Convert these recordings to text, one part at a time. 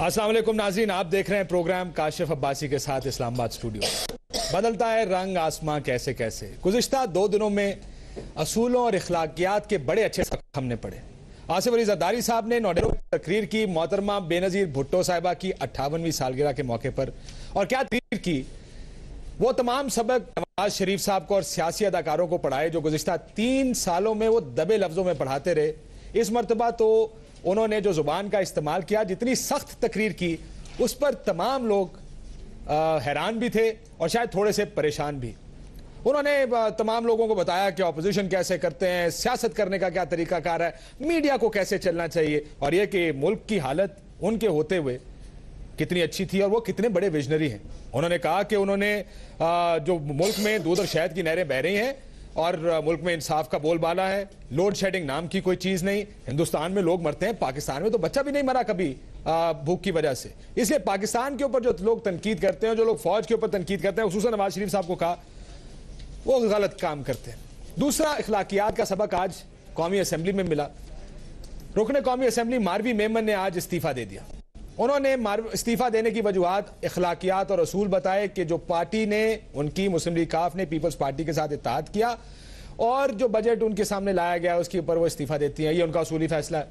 अस्सलाम वालेकुम नाज़रीन, आप देख रहे हैं प्रोग्राम काशिफ अब्बासी के साथ इस्लामाबाद स्टूडियो। बदलता है रंग आसमां कैसे कैसे। गुज़िश्ता 2 दिनों में असूलों और इखलाकियात के बड़े अच्छे सबक हमने पढ़े। आसिफ अली ज़रदारी साहब ने नौडेरो तकरीर की मोहतरमा बेनज़ीर भुट्टो साहिबा की 58वीं सालगिरह के मौके पर, और क्या तकरीर की। वो तमाम सबक नवाज शरीफ साहब को और सियासी अदाकारों को पढ़ाए जो गुज़िश्ता 3 सालों में वो दबे लफ्ज़ों में पढ़ाते रहे। इस मरतबा तो उन्होंने जो जुबान का इस्तेमाल किया, जितनी सख्त तकरीर की, उस पर तमाम लोग हैरान भी थे और शायद थोड़े से परेशान भी। उन्होंने तमाम लोगों को बताया कि ऑपोजिशन कैसे करते हैं, सियासत करने का क्या तरीकाकार है, मीडिया को कैसे चलना चाहिए, और यह कि मुल्क की हालत उनके होते हुए कितनी अच्छी थी और वो कितने बड़े विजनरी हैं। उन्होंने कहा कि उन्होंने जो मुल्क में दूध और शहद की नहरें बह रही हैं और मुल्क में इंसाफ का बोलबाला है, लोड शेडिंग नाम की कोई चीज नहीं। हिंदुस्तान में लोग मरते हैं, पाकिस्तान में तो बच्चा भी नहीं मरा कभी भूख की वजह से। इसलिए पाकिस्तान के ऊपर जो लोग तनकीद करते हैं, जो लोग फौज के ऊपर तनकीद करते हैं, खुसूसन नवाज शरीफ साहब को कहा, वो गलत काम करते हैं। दूसरा, इखलाकियात का सबक आज कौमी असम्बली में मिला। रुकने कौमी असम्बली मारवी मेमन ने आज इस्तीफा दे दिया। उन्होंने इस्तीफा देने की वजूहात इखलाकियात और असूल बताए कि जो पार्टी ने, उनकी मुस्लिम लीग काफ ने पीपल्स पार्टी के साथ इत्तेहाद किया और जो बजट उनके सामने लाया गया उसके ऊपर वो इस्तीफा देती हैं। ये उनका असूली फैसला है।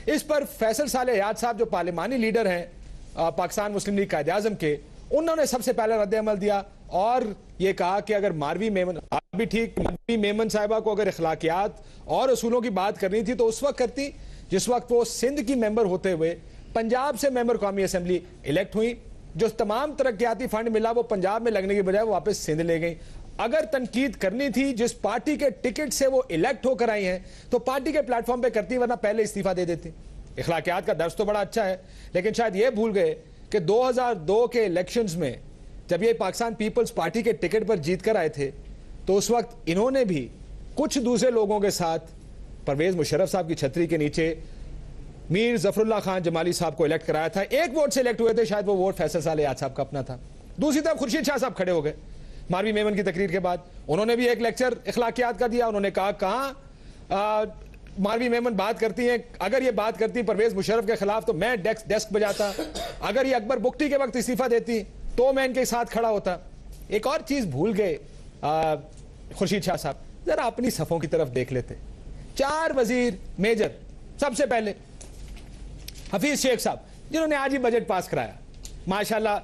इस पर फैसल साले हयात साहब जो पार्लिमानी लीडर हैं पाकिस्तान मुस्लिम लीग कायदे आज़म के, उन्होंने सबसे पहले रद्द अमल दिया और ये कहा कि अगर मारवी मेमन, आप भी ठीक, मारवी मेमन साहिबा को अगर इखलाकियात और असूलों की बात करनी थी तो उस वक्त करती जिस वक्त वो सिंध की मेंबर होते हुए पंजाब से मेंबर कौमी असेंबली इलेक्ट हुई। जो तमाम तरक्याती फंड मिला वो पंजाब में लगने के बजाय वो वापस सिंध ले गई। अगर तनकीद करनी थी जिस पार्टी के टिकट से वो इलेक्ट होकर आई हैं तो पार्टी के प्लेटफॉर्म पे करती, वरना पहले इस्तीफा दे देती। इखलाकियात का दर्ज तो बड़ा अच्छा है, लेकिन शायद ये भूल गए कि 2002 के इलेक्शंस में जब ये पाकिस्तान पीपल्स पार्टी के टिकट पर जीत कर आए थे तो उस वक्त इन्होंने भी कुछ दूसरे लोगों के साथ परवेज मुशर्रफ साहब की छतरी के नीचे मीर जफरुल्लाह खान जमाली साहब को इलेक्ट कराया था। 1 वोट से इलेक्ट हुए थे, शायद वो वोट फैसल साले हयात साहब का अपना था। दूसरी तरफ खुर्शीद शाह साहब खड़े हो गए मारवी मेमन की तकरीर के बाद। उन्होंने भी एक लेक्चर इखलाकियात का दिया। उन्होंने कहा मारवी मेमन बात करती हैं, अगर ये बात करती परवेज मुशर्रफ के खिलाफ तो मैं डेस्क बजाता, अगर ये अकबर बुख्ती के वक्त इस्तीफा देती तो मैं इनके साथ खड़ा होता। एक और चीज भूल गए खुर्शीद शाह साहब, जरा अपनी सफों की तरफ देख लेते। 4 वजीर मेजर, सबसे पहले हफीज शेख साहब जिन्होंने आज ही बजट पास कराया, माशाल्लाह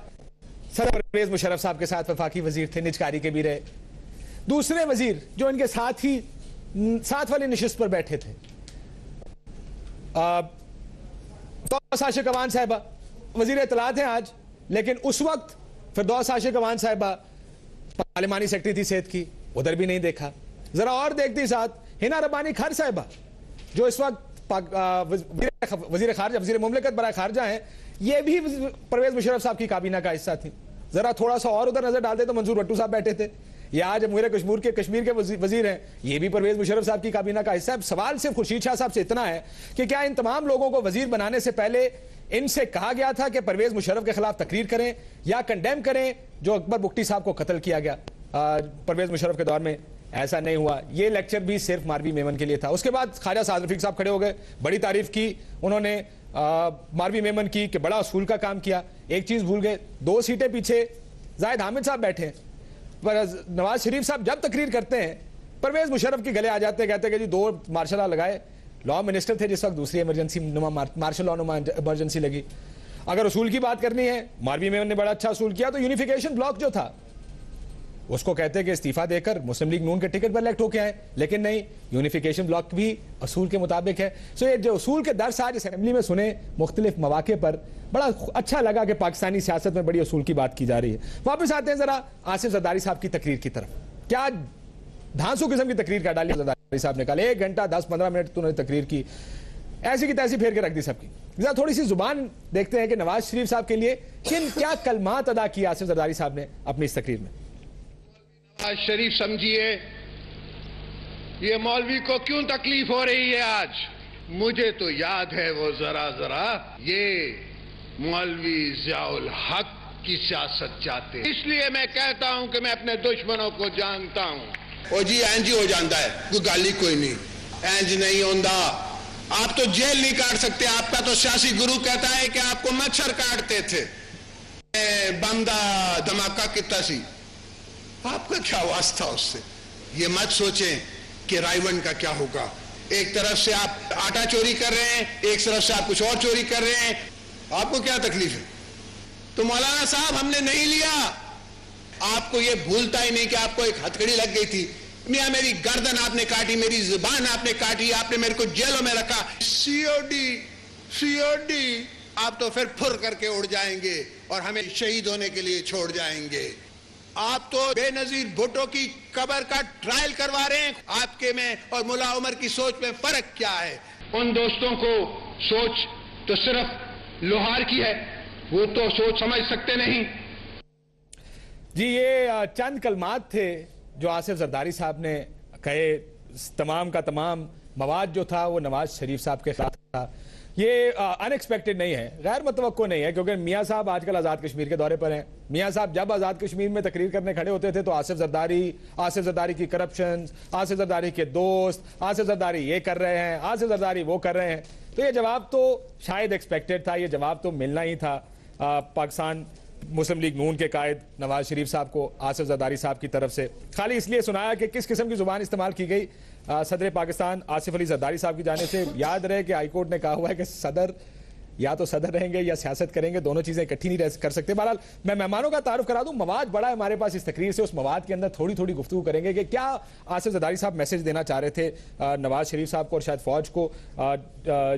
सदर परवेज मुशर्रफ साहब के साथ वफाकी वजीर थे, निजकारी के भी रहे। दूसरे वजीर जो इनके साथ वाली नशिस्त पर बैठे थे, फिरदौस आशिक अवान साहिबा वजीर इत्तलात हैं आज, लेकिन उस वक्त फिरदौस आशिक अवान साहिबा पार्लिमानी सेक्रेटरी थी सेहत की, उधर भी नहीं देखा। जरा और देखती साथ हिना रब्बानी खार साहिबा जो इस वक्त वजीर खारजा, वजीर मुमलिकत बराए खारजा हैं, ये भी परवेज मुशर्रफ साहब की काबीना का हिस्सा थी। जरा थोड़ा सा और उधर नजर डालते तो मंजूर भट्टू साहब बैठे थे। ये आज कश्मीर के वजीर हैं, ये भी परवेज मुशर्रफ साहब की काबीना का हिस्सा है। सवाल सिर्फ खुर्शीद शाह साहब से इतना है कि क्या इन तमाम लोगों को वजीर बनाने से पहले इनसे कहा गया था कि परवेज मुशर्रफ के खिलाफ तकरीर करें या कंडेम करें जो अकबर बुख्ती साहब को कत्ल किया गया परवेज मुशर्रफ के दौर में? ऐसा नहीं हुआ। ये लेक्चर भी सिर्फ मारवी मेमन के लिए था। उसके बाद ख्वाजा साद रफीक साहब खड़े हो गए, बड़ी तारीफ की उन्होंने मारवी मेमन की कि बड़ा असूल का काम किया। एक चीज भूल गए, 2 सीटें पीछे जाहिद हामिद साहब बैठे, पर नवाज शरीफ साहब जब तकरीर करते हैं परवेज मुशर्रफ के गले आ जाते, कहते कि जी 2 मार्शल लॉ लगाए। लॉ मिनिस्टर थे जिस वक्त, दूसरी इमरजेंसी मार्शल लॉ इमरजेंसी लगी। अगर असूल की बात करनी है, मारवी मेमन ने बड़ा अच्छा असूल किया। तो यूनिफिकेशन ब्लॉक जो था उसको कहते हैं कि इस्तीफा देकर मुस्लिम लीग नून के टिकट पर इलेक्ट होके आए, लेकिन नहीं, यूनिफिकेशन ब्लॉक भी असूल के मुताबिक है। सो ये जो असूल के दर्स आज असेंबली में सुने मुख्तलिफ मौके पर, बड़ा अच्छा लगा कि पाकिस्तानी सियासत में बड़ी असूल की बात की जा रही है। वापस आते हैं जरा आसिफ जरदारी साहब की तकरीर की तरफ। क्या धांसू किस्म की तकरीर का डाली जरदारी साहब ने, कल 1 घंटा 10-15 मिनट तो उन्होंने तकरीर की, ऐसी की तैसी फेर के रख दी सबकी। जरा थोड़ी सी जुबान देखते हैं कि नवाज शरीफ साहब के लिए क्या कलमात अदा किया आसिफ जरदारी साहब ने अपनी इस तकरीर में। आज शरीफ समझिए, ये मौलवी को क्यों तकलीफ हो रही है आज? मुझे तो याद है वो जरा ये मौलवी जियाउल हक की सियासत चाहते, इसलिए मैं कहता हूं कि मैं अपने दुश्मनों को जानता हूं। ओ जी इंज ही हो जाता है, कोई गाली कोई नहीं, इंज नहीं होता। आप तो जेल नहीं काट सकते। आपका तो सियासी गुरु कहता है कि आपको मच्छर काटते थे। बंदा धमाका कितना सी, आपका क्या वास्ता उससे। ये मत सोचें कि रायवन का क्या होगा। एक तरफ से आप आटा चोरी कर रहे हैं, एक तरफ से आप कुछ और चोरी कर रहे हैं, आपको क्या तकलीफ है। तो मौलाना साहब हमने नहीं लिया। आपको ये भूलता ही नहीं कि आपको एक हथकड़ी लग गई थी। मियां मेरी गर्दन आपने काटी, मेरी जुबान आपने काटी, आपने मेरे को जेलों में रखा। सीओडी सीओडी, आप तो फिर फुर करके उड़ जाएंगे और हमें शहीद होने के लिए छोड़ जाएंगे। आप तो बेनजीर भुट्टो की कब्र का ट्रायल करवा रहे हैं। आपके में और मुल्ला उमर की सोच में फर्क क्या है। उन दोस्तों को सोच तो सिर्फ लोहार की है, वो तो सोच समझ सकते नहीं। जी, ये चंद कलमात थे जो आसिफ जरदारी साहब ने कहे। तमाम का तमाम मवाद जो था वो नवाज शरीफ साहब के खिलाफ था। ये अनएक्सपेक्टेड नहीं है, गैर मुतवक्को नहीं है, क्योंकि मियां साहब आजकल आज़ाद कश्मीर के दौरे पर हैं। मियां साहब जब आज़ाद कश्मीर में तकरीर करने खड़े होते थे तो आसिफ जरदारी की करप्शन, आसिफ जरदारी के दोस्त, आसिफ जरदारी ये कर रहे हैं, आसिफ जरदारी वो कर रहे हैं। तो ये जवाब तो शायद एक्सपेक्टेड था, ये जवाब तो मिलना ही था पाकिस्तान मुस्लिम लीग नून के कायद नवाज शरीफ साहब को आसिफ जरदारी साहब की तरफ से। खाली इसलिए सुनाया कि किस किस्म की जुबान इस्तेमाल की गई सदर पाकिस्तान आसिफ अली जरदारी साहब की जाने से। याद रहे कि हाईकोर्ट ने कहा हुआ है कि सदर या तो सदर रहेंगे या सियासत करेंगे, दोनों चीजें इकट्ठी नहीं कर सकते। बहरहाल मैं मेहमानों का तारुफ करा दूं, मवाद बड़ा है हमारे पास इस तकरीर से। उस मवाद के अंदर थोड़ी थोड़ी गुफ्तगू करेंगे कि क्या आसिफ जरदारी साहब मैसेज देना चाह रहे थे नवाज शरीफ साहब को और शायद फौज को।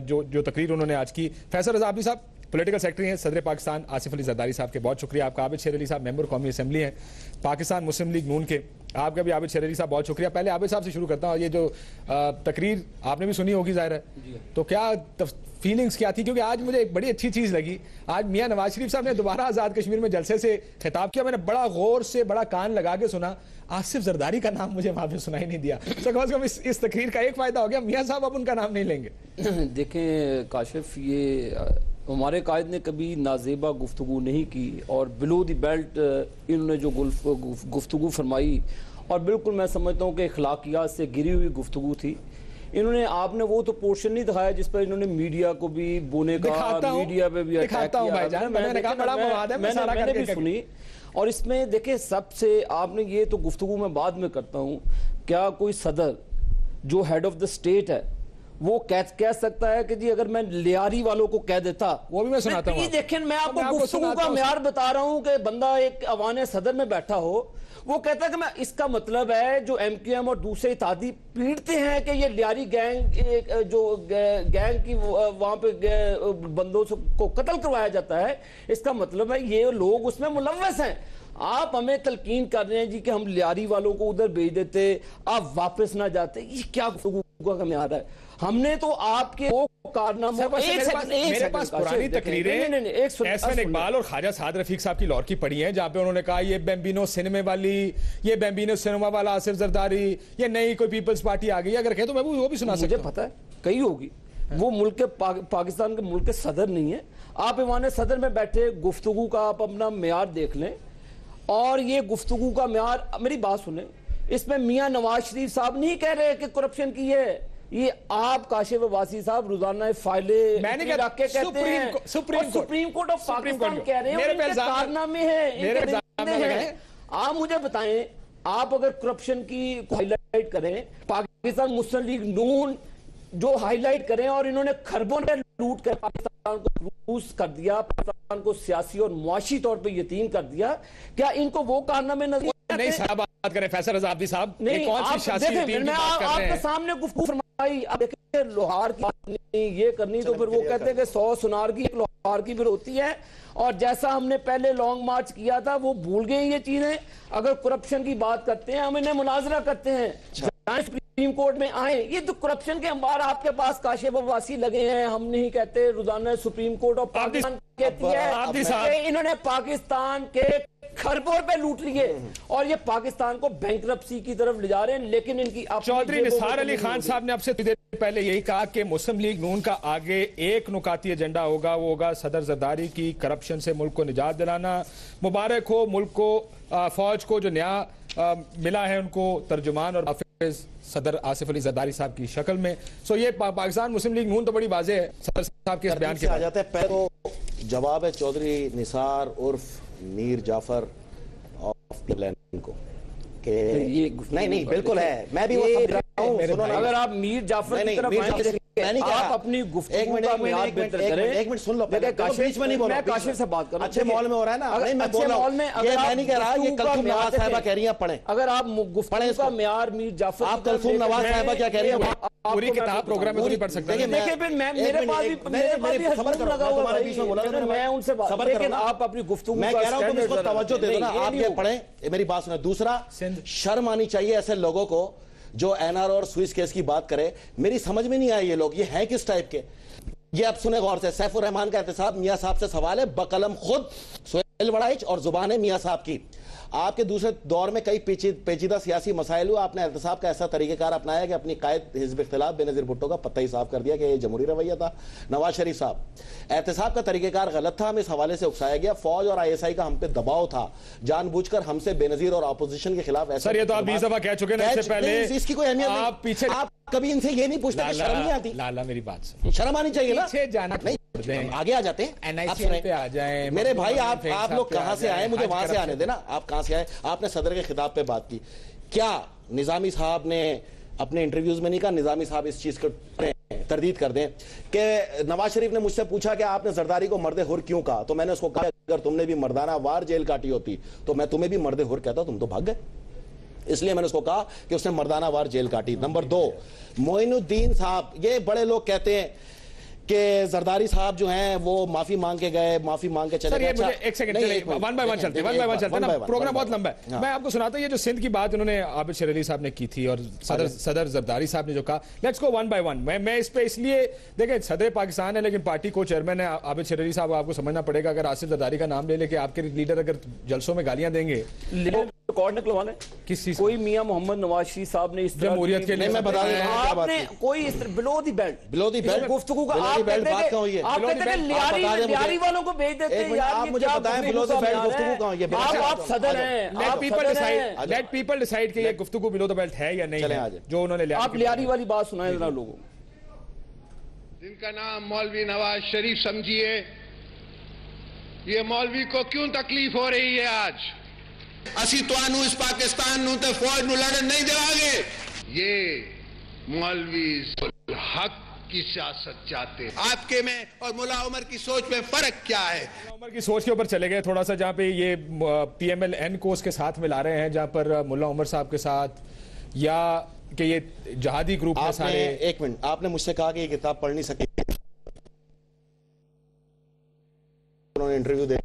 जो तकरीर उन्होंने आज की। फैसल रजा आबदी साहब पॉलिटिकल सेक्रेटरी हैं सदर पाकिस्तान आसिफ अली जरदारी साहब के, बहुत शुक्रिया आपका। आबिद शेर अली साहब मेंबर कौमी असेंबली हैं पाकिस्तान मुस्लिम लीग नून के, आपका भी आबिद शेर अली साहब बहुत शुक्रिया। पहले आबिद साहब से शुरू करता हूँ। ये जो तकरीर आपने भी सुनी होगी जाहिर है, तो क्या फीलिंग्स क्या थी? क्योंकि आज मुझे एक बड़ी अच्छी चीज लगी, आज मियां नवाज शरीफ साहब ने दोबारा आजाद कश्मीर में जलसे से खिताब किया। मैंने बड़ा गौर से बड़ा कान लगा के सुना, आसिफ जरदारी का नाम मुझे वहां पे सुनाई नहीं दिया। तो कम से कम इस तकरीर का एक फायदा हो गया, मियां साहब अब उनका नाम नहीं लेंगे। देखें काशिफ, ये हमारे कायद ने कभी नाजेबा गुफ्तगू नहीं की और बिलो द बेल्ट इन्होंने जो गुफ्तगू फरमाई, और बिल्कुल मैं समझता हूँ कि अखलाकियात से गिरी हुई गुफ्तगू थी। इन्होंने आपने वो तो पोर्शन नहीं दिखाया जिस पर इन्होंने मीडिया को भी बोने का, मीडिया पे भी अटैक किया। मैंने भी सुनी। और इसमें देखे सबसे आपने ये तो गुफ्तगू में बाद में करता हूँ, क्या कोई सदर जो हेड ऑफ द स्टेट है वो कह सकता है कि जी अगर मैं लियारी वालों को कह देता, वो भी मैं सुनाता हूँ। देखें मैं आपको गुफ्तगू का म्यार बता रहा हूँ कि बंदा एक अवाने सदर में बैठा हो, वो कहता है कि मैं, इसका मतलब है जो एमक्यूएम और दूसरे इत्यादि पीड़ते हैं कि ये लियारी गैंग जो गैंग की वहां पे बंदों को कत्ल करवाया जाता है, इसका मतलब है ये लोग उसमें मुलव्वस हैं। आप हमें तलकीन कर रहे हैं जी कि हम लियारी वालों को उधर भेज देते, आप वापस ना जाते। ये क्या गुफ्तगू का म्यार है? हमने तो आपके वो कारनामे मेरे पास पुरानी तकरीरें एहसन इकबाल और ख्वाजा साद रफीक साहब की लौरकी पड़ी हैं, जहां पे उन्होंने कहा ये बेम्बिनो सिनेमा वाली, ये बेम्बिनो सिनेमा वाला आसिफ जरदारी, ये नई कोई पीपल्स पार्टी आ गई। अगर कहे तो मैं वो भी सुना सकता हूं। मुझे पता है कही होगी, वो मुल्क के पाकिस्तान के मुल्क के सदर नहीं है। आप ईवान सदर में बैठे, गुफ्तगू का आप अपना म्यार देख लें। और ये गुफ्तगू का म्यार, मेरी बात सुने, इसमें मियां नवाज शरीफ साहब नहीं कह रहे कि करप्शन की है, ये आप काशिफ अब्बासी साहब रोजाना फाइलें कहते हैं, सुप्रीम कोर्ट ऑफ पाकिस्तान कह रहे हैं कारनामे हैं। आप मुझे बताएं, आप अगर करप्शन की हाईलाइट करें, पाकिस्तान मुस्लिम लीग नून जो हाईलाइट करें, और इन्होंने खरबों में लूट कर पाकिस्तान को क्रूस कर दिया, पाकिस्तान को सियासी और मुआशी तौर पे यतीम कर दिया, क्या इनको वो कारनामे नजर नहीं? साहब बात करें फैसल रजा आबदी साहब, नहीं कौन सी सियासी यतीम की बात कर रहे हैं? आपके सामने गुफ्तगू फरमाई, अब देखिए लोहार की बात नहीं ये करनी, तो फिर वो कहते हैं कि 100 सुनार की एक लोहार की फिर होती है। और जैसा हमने पहले लॉन्ग मार्च किया था वो भूल गए ये चीजें। अगर करप्शन की बात करते हैं, हम इन्हें मुनाजरा करते हैं, सुप्रीम कोर्ट में आए। ये तो करप्शन के अंबार आपके पास काशिफ अब्बासी लगे हैं, हम नहीं कहते, रोजाना सुप्रीम कोर्ट ऑफ पाकिस्तान कहती है इन्होंने पाकिस्तान के खरबों पे लूट लिए और ये पाकिस्तान को बैंकरप्सी की तरफ ले जा रहे हैं। लेकिन इनकी चौधरी निसार अली खान साहब ने आपसे देर पहले यही कहा कि मुस्लिम लीग नून का आगे एक नुकाती एजेंडा होगा, वो होगा सदर जरदारी की करप्शन से मुल्क को निजात दिलाना। मुबारक हो मुल्क को, फौज को जो नया मिला है, उनको तर्जुमान और सदर आसिफ अली जरदारी साहब की शक्ल में। सो ये पाकिस्तान मुस्लिम लीग नून तो बड़ी वाज़ेह है सदर साहब के इस बयान के आ जाता है। पहले तो जवाब है चौधरी निसार उर्फ मीर जाफर ऑफ प्लान को कि नहीं बिल्कुल है, मैं भी वो समझ रहा हूं। सुनो ना, अगर आप मीर जाफर की तरफ आएंगे, आप अपनी गुफ्तगू का मियाद बेहतर करें। एक मिनट सुन लो, बीच में नहीं बोल रहा, मैं काशिफ से बात कर रहा हूं। अच्छे माहौल में हो रहा है ना, नहीं मैं बोल रहा हूं, मैं नहीं कह रहा, ये कलसूम नवाज साहिबा कह रही हैं पढ़ें। अगर आप गुफ्तगू का मियार मीर जाफर, आप कलसूम नवाज साहिबा क्या कह रही हैं? पूरी किताब प्रोग्राम में तो नहीं पढ़ सकते। देखिए फिर मेरे पास भी हजूम लगा हुआ है, बीच में बोला मैं उनसे बात, लेकिन आप अपनी गुफ्तगू मैं कह रहा हूं तुम इसको तवज्जो दे दो ना, आप ये पढ़ें, मेरी बात सुनो। दूसरा, शर्म आनी चाहिए ऐसे लोगों को जो एनआर और स्विस केस की बात करे। मेरी समझ में नहीं आया ये लोग, ये हैं किस टाइप के? ये आप सुने गौर से, सैफुर रहमान का एहतसाब मियां साहब से सवाल है, बकलम खुद सोहेल वड़ाइच और जुबान है मियां साहब की। आपके दूसरे दौर में कई पेचीदा सियासी मसाइल हुआ, आपने एहतसाब का ऐसा तरीकेकार अपनाया कि अपनी कायद हिज़्ब इख्तिलाफ बेनज़ीर भुट्टो का पत्ता ही साफ कर दिया कि ये जमहूरी रवैया था। नवाज शरीफ साहब, एहतसाब का तरीकेकार गलत था, हम इस हवाले से उकसाया गया। फौज और ISI का हम पे दबाव था, जानबूझकर हमसे बेनज़ीर और अपोजिशन के खिलाफ ऐसा। सर ये तो आप 20 दफा कह चुके हैं, इससे पहले इसकी कोई अहमियत नहीं। आप पीछे, आप कभी इनसे ये नहीं पूछते, शर्म नहीं आती? लाला मेरी बात सुनो, शर्म आनी चाहिए ना, पीछे जाना नहीं, आगे आ जाते हैं। NICL पे आ जाएं। मेरे भाई आप लोग कहां से आए, मुझे वहां से आने देना। आप कहां से आए? आपने सदर के खिताब पे बात की, क्या निजामी साहब ने अपने इंटरव्यूज में नहीं कहा निजामी साहब इस चीज को तरदीद कर दें कि नवाज शरीफ ने मुझसे पूछा कि आपने जरदारी को मर्दे हुर क्यों कहा, तो मैंने उसको कहा अगर तुमने भी मर्दाना वार जेल काटी होती तो मैं तुम्हें भी मर्दे हुर कहता, तुम तो भाग गए, इसलिए मैंने उसको कहा कि उसने मर्दाना वार जेल काटी। नंबर 2, मोइनुद्दीन साहब, ये बड़े लोग कहते हैं कि जरदारी साहब जो हैं वो माफी मांग के गए, माफी मांग के चले गए। मुझे एक सेकंड, वन बाय वन चलते हैं, प्रोग्राम बहुत लंबा है। मैं आपको सुनाता हूं, ये जो सिंध की बात उन्होंने आबिद शेर अली साहब ने की थी और सदर जरदारी साहब ने जो कहा, let's go one by one. मैं इस पे इसलिए, देखें सदर पाकिस्तान है लेकिन पार्टी को चेयरमैन है आबिद शेर अली साहब, आपको समझना पड़ेगा। अगर आसिफ जरदारी का नाम ले लेके आपके लीडर अगर जलसों में गालियां देंगे, रिकॉर्ड निकलवाना किस चीज? कोई मियां मोहम्मद नवाज शरीफ साहब ने इस जमहूरियत के लिए, मैं बता दें आपने कोई इस बिलो दी बेल्ट गुफ्तगू का आप बात कहो, ये आप कहते हैं लियारी वालों को भेज देते हैं यार, आप मुझे बताएं बिलो द बेल्ट गुफ्तगू कहां है? ये आप सदर हैं, लेट पीपल डिसाइड कि ये गुफ्तगू बिलो द बेल्ट है या नहीं है, जो उन्होंने लिया। आप लियारी वाली बात सुनाएं जरा लोगों। जिनका नाम मौलवी नवाज शरीफ समझिए, ये मौलवी को क्यों तकलीफ हो रही है आज? असी तो इस पाकिस्तान नू ते फौज नू लड़न नहीं देवांगे। ये मौलवी हक की सियासत चाहते हैं। आपके में और मुल्ला उमर की सोच में फर्क क्या है? उमर की सोच के ऊपर चले गए थोड़ा सा, जहां पे ये PMLN को उसके साथ मिला रहे हैं, जहां पर मुल्ला उमर साहब के साथ, या कि ये जहादी ग्रुप में सारे। एक मिनट, आपने मुझसे कहा कि ये किताब पढ़ नहीं सकी, उन्होंने इंटरव्यू दे